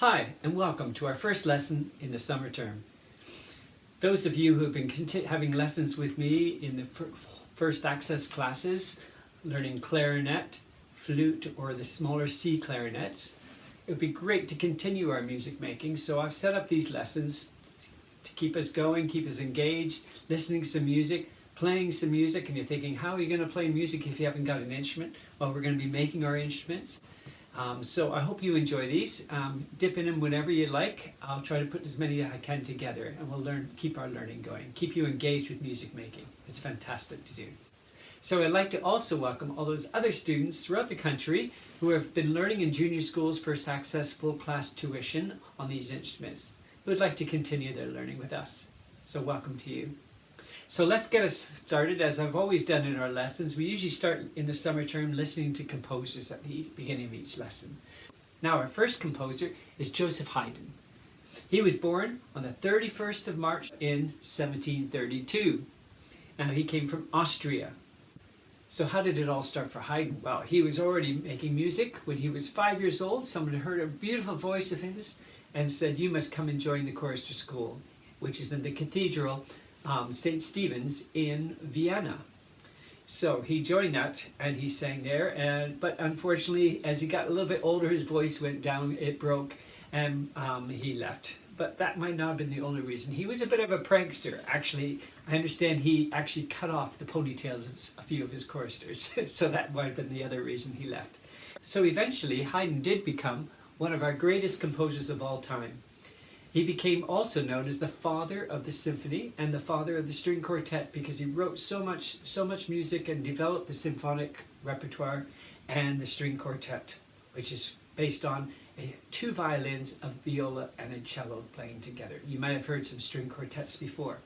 Hi, and welcome to our first lesson in the summer term. Those of you who have been having lessons with me in the first access classes, learning clarinet, flute, or the smaller C clarinets, it would be great to continue our music making. So I've set up these lessons to keep us going, keep us engaged, listening to some music, playing some music, and you're thinking, how are you going to play music if you haven't got an instrument? Well, we're going to be making our instruments. So I hope you enjoy these. Dip in them whenever you like. I'll try to put as many as I can together, and we'll keep our learning going, keep you engaged with music making. It's fantastic to do. So I'd like to also welcome all those other students throughout the country who have been learning in junior schools first access full class tuition on these instruments, who would like to continue their learning with us. So welcome to you. So let's get us started. As I've always done in our lessons, we usually start in the summer term listening to composers at the beginning of each lesson. Now our first composer is Joseph Haydn. He was born on the 31st of March in 1732. Now he came from Austria. So how did it all start for Haydn? Well, he was already making music when he was 5 years old. Someone heard a beautiful voice of his and said, "You must come and join the chorister school," which is in the cathedral St. Stephen's in Vienna. So he joined that and he sang there, but unfortunately as he got a little bit older his voice went down, it broke, and he left. But that might not have been the only reason. He was a bit of a prankster. Actually, I understand he actually cut off the ponytails of a few of his choristers, so that might have been the other reason he left. So eventually Haydn did become one of our greatest composers of all time. He became also known as the father of the symphony and the father of the string quartet, because he wrote so much music and developed the symphonic repertoire and the string quartet, which is based on two violins, a viola and a cello playing together. You might have heard some string quartets before.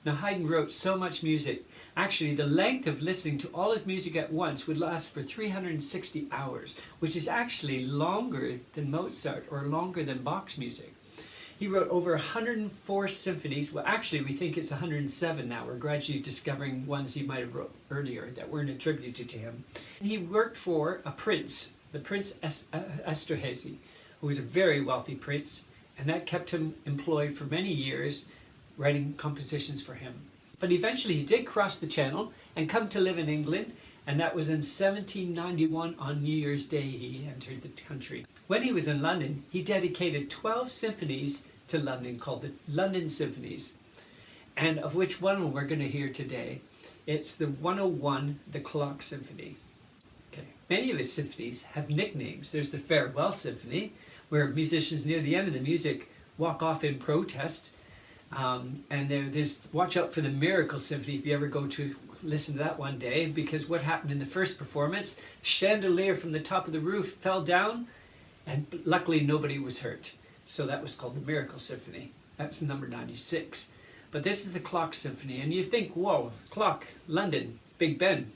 Now Haydn wrote so much music. Actually, the length of listening to all his music at once would last for 360 hours, which is actually longer than Mozart or longer than Bach's music. He wrote over 104 symphonies. Well, actually, we think it's 107 now. We're gradually discovering ones he might have wrote earlier that weren't attributed to him. He worked for a prince, the Prince Esterhazy, who was a very wealthy prince, and that kept him employed for many years, writing compositions for him. But eventually he did cross the channel and come to live in England, and that was in 1791 on New Year's Day he entered the country. When he was in London, he dedicated 12 symphonies to London called the London Symphonies, and of which one we're going to hear today. It's the 101, the Clock Symphony. Okay. Many of his symphonies have nicknames. There's the Farewell Symphony, where musicians near the end of the music walk off in protest. And there's watch out for the Miracle Symphony if you ever go to listen to that one day, because what happened in the first performance, chandelier from the top of the roof fell down, and luckily nobody was hurt. So that was called the Miracle Symphony. That's number 96. But this is the Clock Symphony, and you think, whoa, clock, London, Big Ben.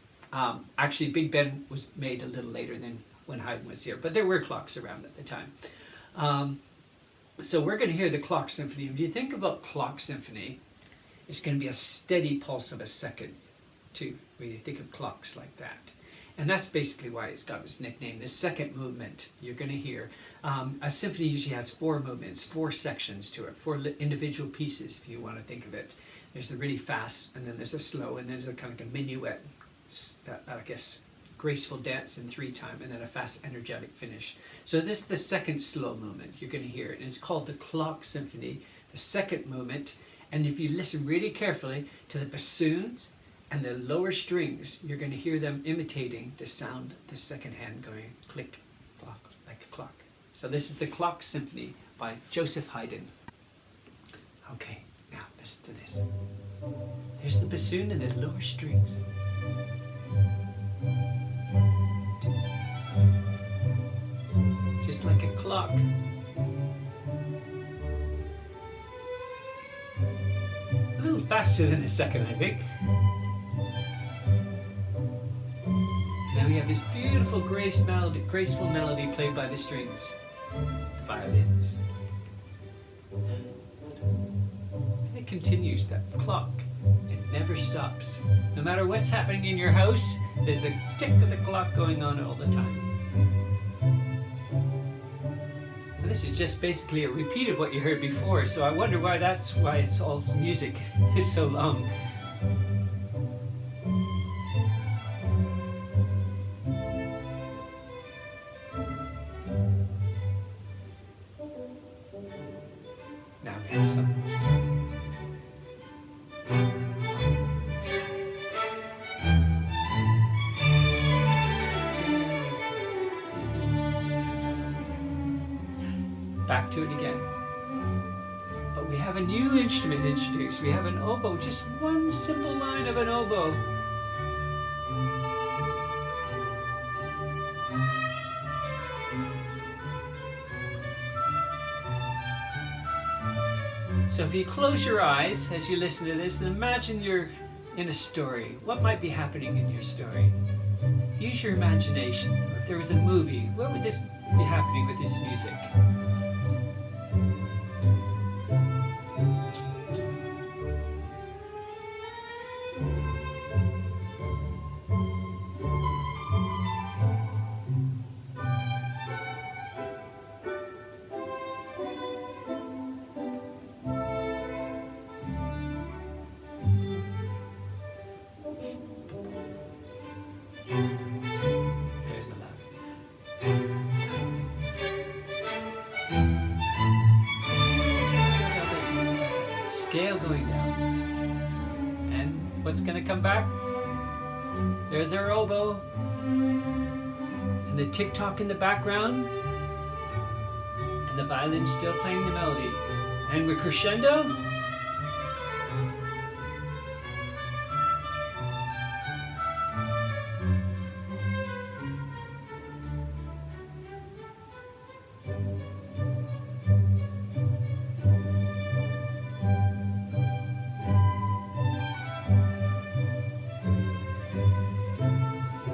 Actually, Big Ben was made a little later than when Haydn was here, but there were clocks around at the time. So we're going to hear the Clock Symphony. When you think about Clock Symphony, it's going to be a steady pulse of a second, too, when you think of clocks like that. And that's basically why it's got its nickname. The second movement you're going to hear. A symphony usually has 4 movements, 4 sections to it, 4 individual pieces, if you want to think of it. There's the really fast, and then there's a slow, and there's a kind of a minuet, I guess, graceful dance in 3 time, and then a fast, energetic finish. So this is the second slow movement you're going to hear, and it's called the Clock Symphony, the second movement. And if you listen really carefully to the bassoons and the lower strings, you're going to hear them imitating the sound of the second hand going click, clock, like a clock. So this is the Clock Symphony by Joseph Haydn. Okay, now listen to this. There's the bassoon and the lower strings. Just like a clock. A little faster than a second, I think. Now we have this beautiful graceful melody played by the strings, the violins. And it continues, that clock. It never stops. No matter what's happening in your house, there's the tick of the clock going on all the time. this is just basically a repeat of what you heard before, so I wonder why that's why it's all music is so long. Now we have some. Back to it again. But we have a new instrument introduced. We have an oboe, just one simple line of an oboe. So if you close your eyes as you listen to this, and imagine you're in a story. What might be happening in your story? Use your imagination. Or if there was a movie, what would this be happening with this music? There's the loud. Scale going down. And what's going to come back? There's our oboe. And the tick-tock in the background. And the violin's still playing the melody. And we're crescendo.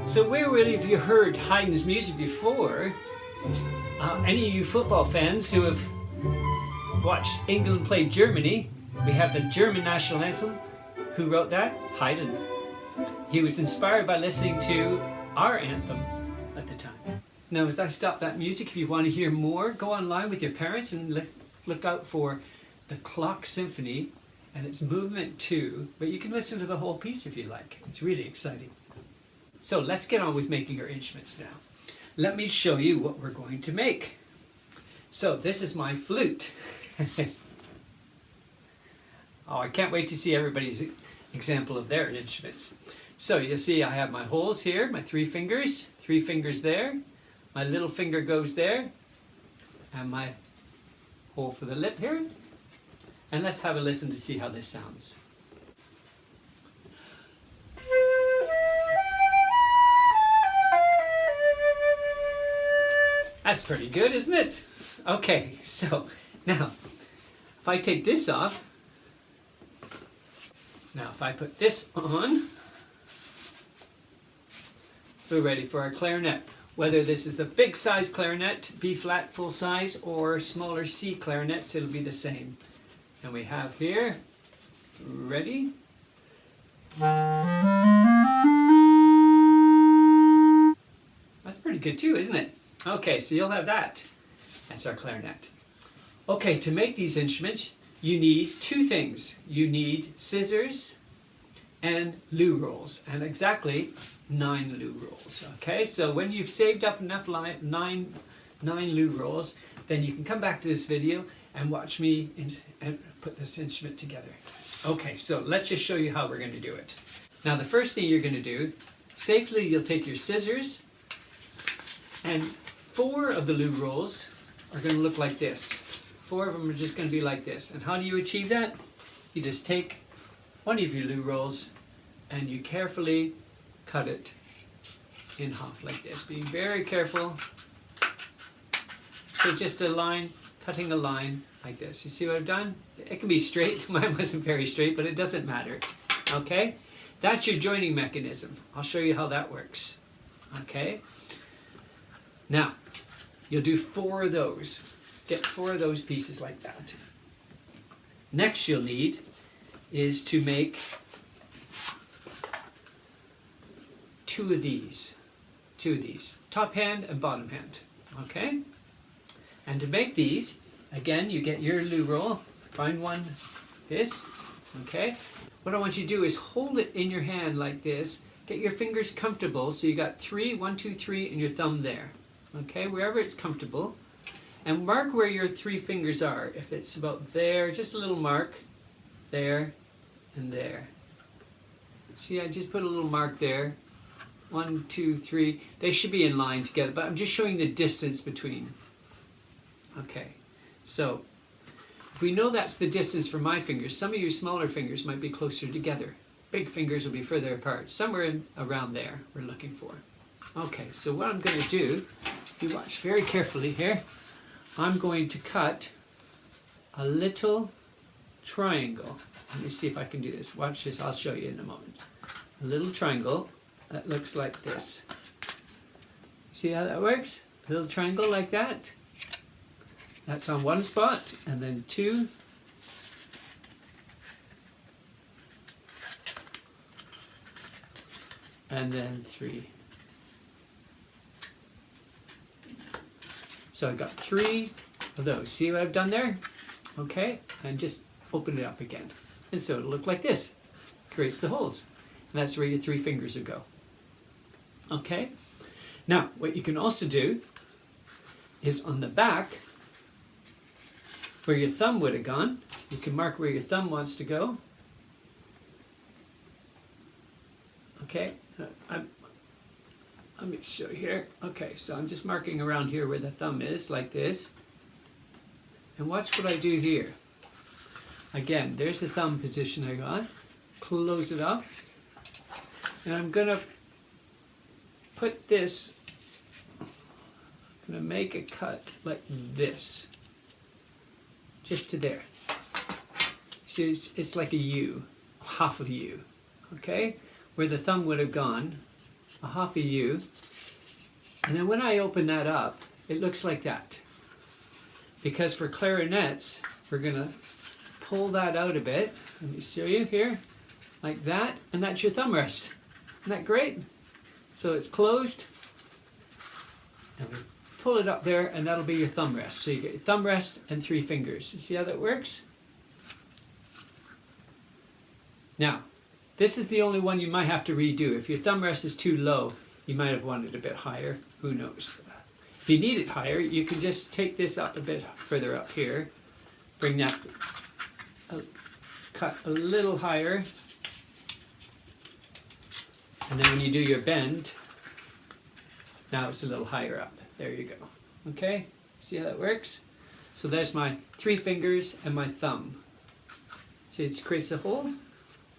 So where would have you heard Haydn's music before? Any of you football fans who have watched England play Germany, we have the German national anthem. Who wrote that? Haydn. He was inspired by listening to our anthem at the time. Now as I stop that music, if you want to hear more, go online with your parents and look out for the Clock Symphony and it's movement 2, but you can listen to the whole piece if you like. It's really exciting. So let's get on with making our instruments now. Let me show you what we're going to make. So this is my flute. Oh, I can't wait to see everybody's example of their instruments. So you see I have my holes here, my 3 fingers there, my little finger goes there, and my hole for the lip here. And let's have a listen to see how this sounds. That's pretty good, isn't it? Okay, so now, if I take this off, now if I put this on, we're ready for our clarinet. Whether this is a big size clarinet, B flat full size, or smaller C clarinets, it'll be the same. And we have here, ready? That's pretty good too, isn't it? Okay, so you'll have that. That's our clarinet. Okay, to make these instruments, you need 2 things. You need scissors and loo rolls, and exactly 9 loo rolls. Okay, so when you've saved up enough 9 loo rolls, then you can come back to this video and watch me and put this instrument together. Okay, so let's just show you how we're going to do it. Now the first thing you're going to do, safely you'll take your scissors, and 4 of the loo rolls are going to look like this. 4 of them are just going to be like this. And how do you achieve that? You just take one of your loo rolls and you carefully cut it in half like this. Being very careful. So just a line, cutting a line like this. You see what I've done? It can be straight. Mine wasn't very straight, but it doesn't matter. Okay? That's your joining mechanism. I'll show you how that works. Okay? Now, you'll do 4 of those. Get 4 of those pieces like that. Next you'll need is to make 2 of these. 2 of these. Top hand and bottom hand. Okay? And to make these, again, you get your loo roll, find one, this, okay? What I want you to do is hold it in your hand like this, get your fingers comfortable, so you got 3, 1, 2, 3, and your thumb there, okay? Wherever it's comfortable. And mark where your 3 fingers are. If it's about there, just a little mark, there, and there. See, I just put a little mark there. 1, 2, 3. They should be in line together, but I'm just showing the distance between. Okay, so if we know that's the distance for my fingers, some of your smaller fingers might be closer together. Big fingers will be further apart. Somewhere around there we're looking for. Okay, so what I'm going to do, you watch very carefully here, I'm going to cut a little triangle. Let me see if I can do this. Watch this, I'll show you in a moment. A little triangle that looks like this. See how that works? A little triangle like that. That's on one spot, and then 2. And then 3. So I've got 3 of those. See what I've done there? Okay, and just open it up again. And so it'll look like this. Creates the holes. And that's where your 3 fingers will go. Okay? Now, what you can also do is on the back, where your thumb would have gone, you can mark where your thumb wants to go. Okay, let me show you here. Okay, so I'm just marking around here where the thumb is, like this. And watch what I do here. Again, there's the thumb position I got. Close it up. And I'm going to put this, I'm going to make a cut like this. Just to there. See, it's like a U, half of a U. Okay? Where the thumb would have gone, a half a U. And then when I open that up, it looks like that. Because for clarinets, we're going to pull that out a bit. Let me show you here. Like that. And that's your thumb rest. Isn't that great? So it's closed. And we pull it up there, and that'll be your thumb rest. So you get your thumb rest and 3 fingers. You see how that works? Now, this is the only one you might have to redo. If your thumb rest is too low, you might have wanted a bit higher. Who knows? If you need it higher, you can just take this up a bit further up here. Bring that cut a little higher. And then when you do your bend, now it's a little higher up. There you go. Okay? See how that works? So there's my 3 fingers and my thumb. See, it creates a hole?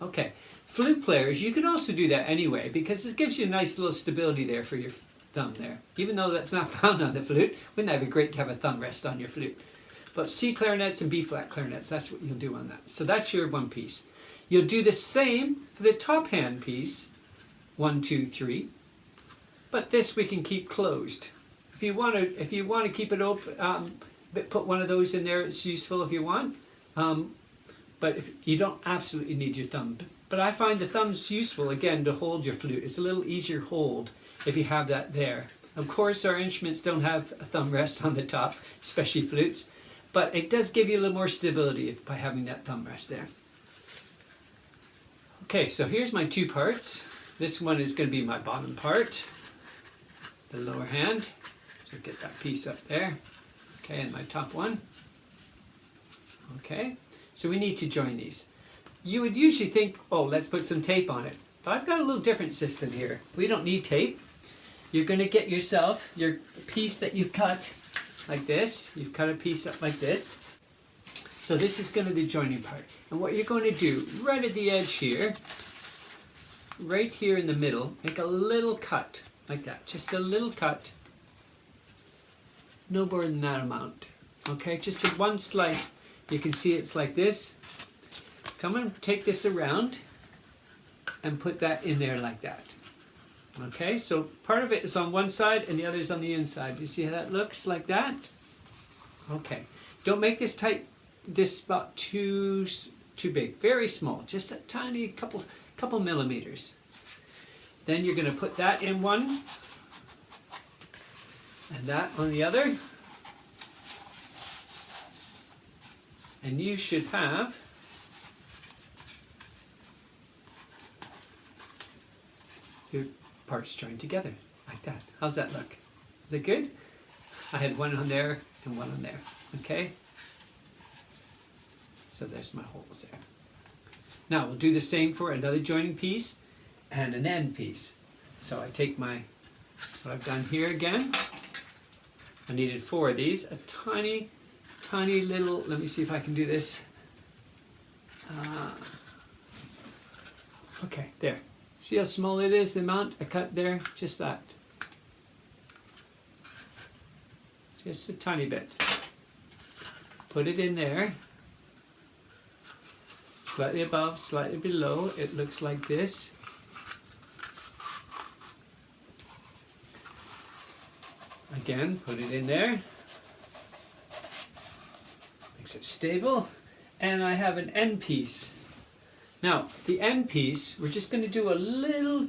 Okay. Flute players, you can also do that anyway, because it gives you a nice little stability there for your thumb there. Even though that's not found on the flute, wouldn't that be great to have a thumb rest on your flute? But C clarinets and B flat clarinets, that's what you'll do on that. So that's your one piece. You'll do the same for the top hand piece. 1, 2, 3. But this we can keep closed. If you want to keep it open, put one of those in there. It's useful if you want. But if you don't absolutely need your thumb. But I find the thumb's useful, again, to hold your flute. It's a little easier hold if you have that there. Of course, our instruments don't have a thumb rest on the top, especially flutes. But it does give you a little more stability by having that thumb rest there. Okay, so here's my 2 parts. This one is going to be my bottom part, the lower hand. So get that piece up there. Okay, and my top one. Okay, so we need to join these. You would usually think, oh, let's put some tape on it. But I've got a little different system here. We don't need tape. You're going to get yourself your piece that you've cut like this. You've cut a piece up like this. So this is going to be the joining part. And what you're going to do, right at the edge here, right here in the middle, make a little cut like that. Just a little cut. No more than that amount. Okay, just in one slice. You can see it's like this. Come and take this around and put that in there like that. Okay, so part of it is on one side and the other is on the inside. You see how that looks like that? Okay, don't make this tight, this spot too big. Very small, just a tiny couple millimeters. Then you're going to put that in one and that on the other. And you should have your parts joined together like that. How's that look? Is it good? I had one on there and one on there. Okay? So there's my holes there. Now we'll do the same for another joining piece and an end piece. So I take what I've done here again. I needed 4 of these. A tiny little, let me see if I can do this. Okay, there. See how small it is, the amount I cut there? Just that. Just a tiny bit. Put it in there. Slightly above, slightly below. It looks like this. Again, put it in there. Makes it stable. And I have an end piece. Now, the end piece, we're just going to do a little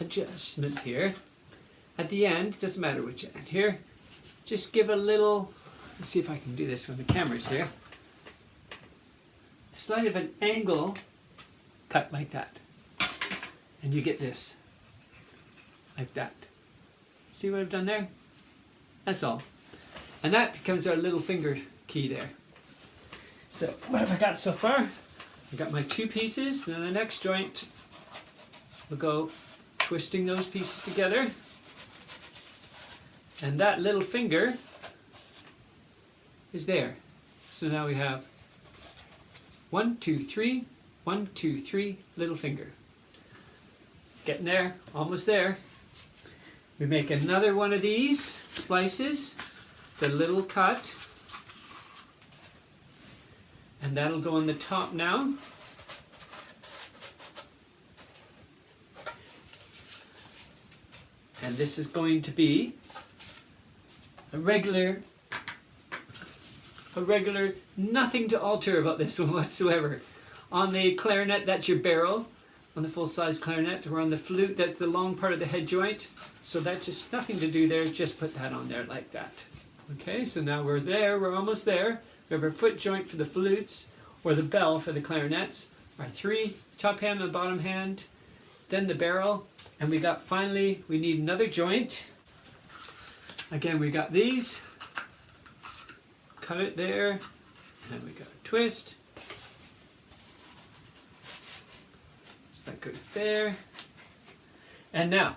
adjustment here. At the end, doesn't matter which end here, just give a little, let's see if I can do this when the camera's here. Slight of an angle cut like that. And you get this. Like that. See what I've done there? That's all. And that becomes our little finger key there. So, what have I got so far? I've got my 2 pieces, then the next joint, we'll go twisting those pieces together. And that little finger is there. So now we have 1, 2, 3, 1, 2, 3, little finger. Getting there, almost there. We make another one of these splices, the little cut. And that'll go on the top now. And this is going to be a regular, nothing to alter about this one whatsoever. On the clarinet, that's your barrel. On the full-size clarinet, or on the flute, that's the long part of the head joint. So that's just nothing to do there, just put that on there like that. Okay, so now we're there, we're almost there. We have our foot joint for the flutes, or the bell for the clarinets. Our 3, top hand and the bottom hand, then the barrel, and we got finally, we need another joint. Again, we got these, cut it there, and we got a twist. So that goes there. And now,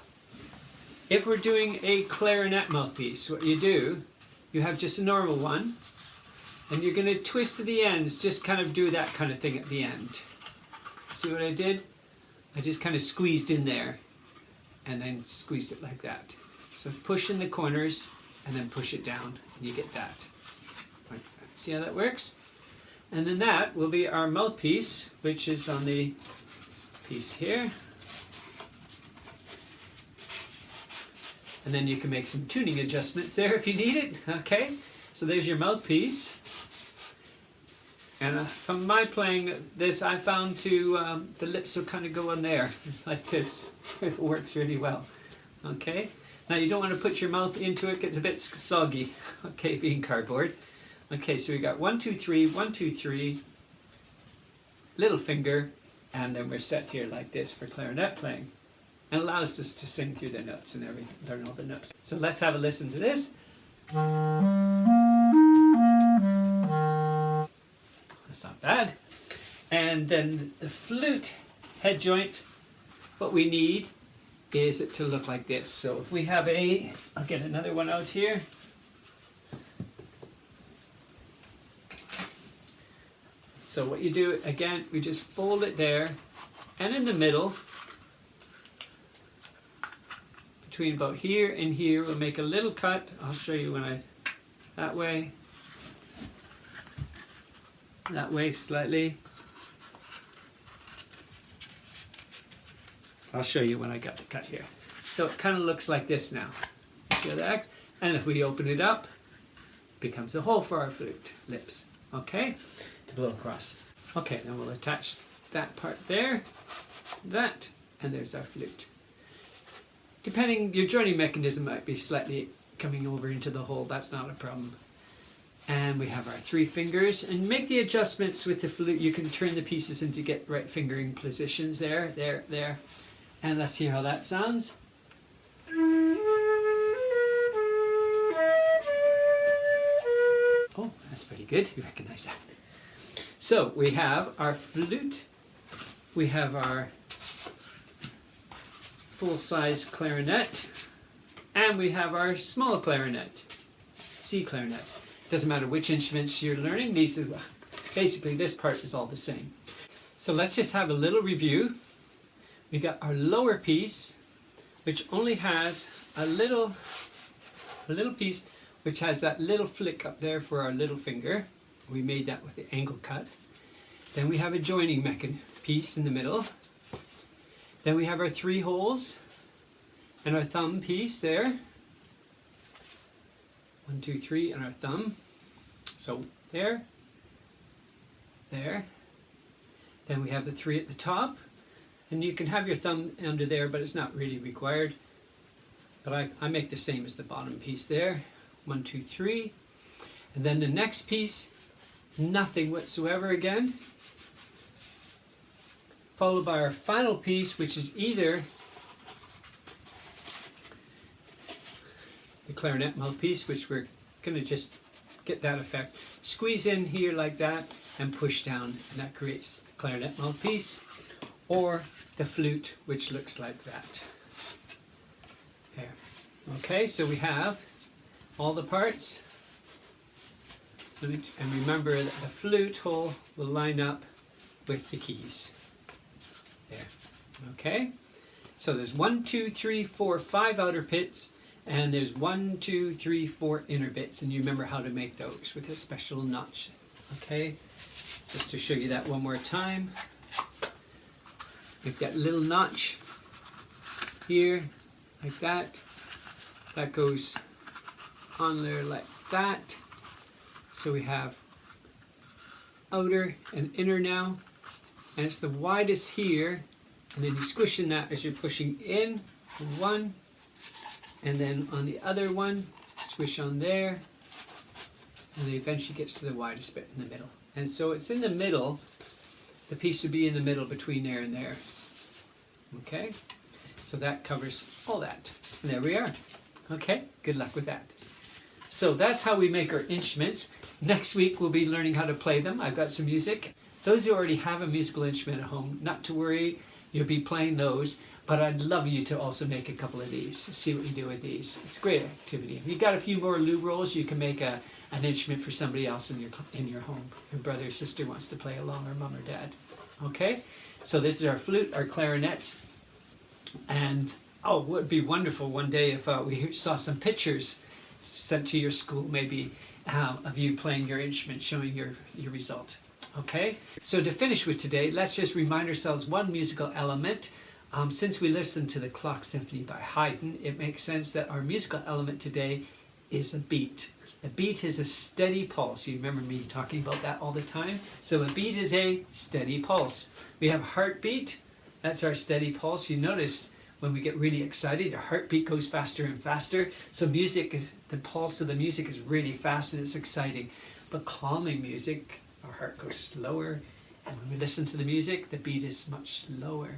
if we're doing a clarinet mouthpiece, what you do, you have just a normal one, and you're going to twist to the ends, just kind of do that kind of thing at the end. See what I did? I just kind of squeezed in there, and then squeezed it like that. So push in the corners, and then push it down, and you get that. See how that works? And then that will be our mouthpiece, which is on the piece here. And then you can make some tuning adjustments there if you need it. Okay, so there's your mouthpiece. And from my playing this, I found the lips will kind of go on there, like this. It works really well. Okay, now you don't want to put your mouth into it, it gets a bit soggy. Okay, being cardboard. Okay, so we got 1, 2, 3, 1, 2, 3, little finger, and then we're set here like this for clarinet playing. And allows us to sing through the notes and learn all the notes. So let's have a listen to this. That's not bad. And then the flute head joint, what we need is it to look like this. So if we have I'll get another one out here. So what you do, again, we just fold it there, and in the middle, between about here and here, we'll make a little cut. I'll show you that way slightly. I'll show you when I got the cut here. So it kind of looks like this now. See how that? And if we open it up, it becomes a hole for our flute lips. Okay, to blow across. Okay, then we'll attach that part there, that, and there's our flute. Depending, your joining mechanism might be slightly coming over into the hole, that's not a problem. And we have our 3 fingers, and make the adjustments with the flute. You can turn the pieces into get right fingering positions there, there, there. And let's hear how that sounds. Oh, that's pretty good. You recognize that. So we have our flute, we have our full-size clarinet, and we have our small clarinet, C clarinets. Doesn't matter which instruments you're learning, these are basically, this part is all the same. So let's just have a little review. We got our lower piece, which only has a little piece which has that little flick up there for our little finger. We made that with the angle cut. Then we have a joining piece in the middle. Then we have our 3 holes and our thumb piece there. 1, 2, 3, and our thumb. So there, there. Then we have the 3 at the top. And you can have your thumb under there, but it's not really required. But I make the same as the bottom piece there. 1, 2, 3. And then the next piece, nothing whatsoever again. Followed by our final piece, which is either the clarinet mouthpiece, which we're going to just get that effect. Squeeze in here like that and push down, and that creates the clarinet mouthpiece. Or the flute, which looks like that. There. Okay, so we have all the parts. And remember that the flute hole will line up with the keys. There. Okay, so there's 1, 2, 3, 4, 5 outer bits, and there's 1, 2, 3, 4 inner bits, and you remember how to make those with a special notch. Okay, just to show you that one more time. We've got a little notch here, like that. That goes on there like that. So we have outer and inner now. And it's the widest here. And then you squish in that as you're pushing in. 1. And then on the other one, squish on there. And then eventually gets to the widest bit in the middle. And so it's in the middle. The piece would be in the middle between there and there. Okay, so that covers all that. And there we are. Okay, good luck with that. So that's how we make our instruments. Next week we'll be learning how to play them. I've got some music. Those who already have a musical instrument at home, not to worry, you'll be playing those. But I'd love you to also make a couple of these. See what you do with these. It's a great activity. If you've got a few more loo rolls, you can make an instrument for somebody else in your home. Your brother or sister wants to play along, or mom or dad. Okay, so this is our flute, our clarinets, and oh, it would be wonderful one day if we saw some pictures sent to your school, maybe of you playing your instrument, showing your result. Okay, so to finish with today, let's just remind ourselves one musical element. Since we listened to the Clock Symphony by Haydn, it makes sense that our musical element today is a beat. A beat is a steady pulse. You remember me talking about that all the time? So a beat is a steady pulse. We have heartbeat. That's our steady pulse. You notice when we get really excited, our heartbeat goes faster and faster. So the pulse of the music is really fast and it's exciting. But calming music, our heart goes slower. And when we listen to the music, the beat is much slower.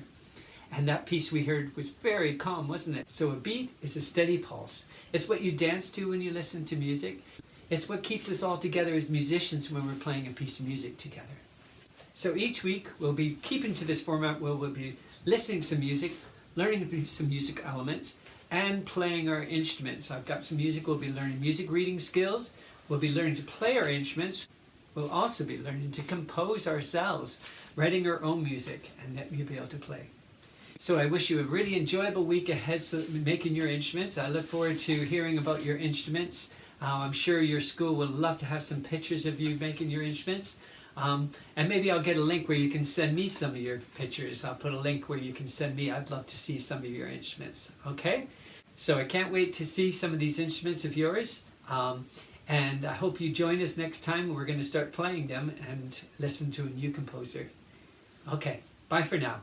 And that piece we heard was very calm, wasn't it? So a beat is a steady pulse. It's what you dance to when you listen to music. It's what keeps us all together as musicians when we're playing a piece of music together. So each week we'll be keeping to this format where we'll be listening to some music, learning some music elements, and playing our instruments. I've got some music. We'll be learning music reading skills. We'll be learning to play our instruments. We'll also be learning to compose ourselves, writing our own music, and that you'll be able to play. So I wish you a really enjoyable week ahead making your instruments. I look forward to hearing about your instruments. I'm sure your school would love to have some pictures of you making your instruments. And maybe I'll get a link where you can send me some of your pictures. I'll put a link where you can send me. I'd love to see some of your instruments. Okay? So I can't wait to see some of these instruments of yours. And I hope you join us next time. We're going to start playing them and listen to a new composer. Okay, bye for now.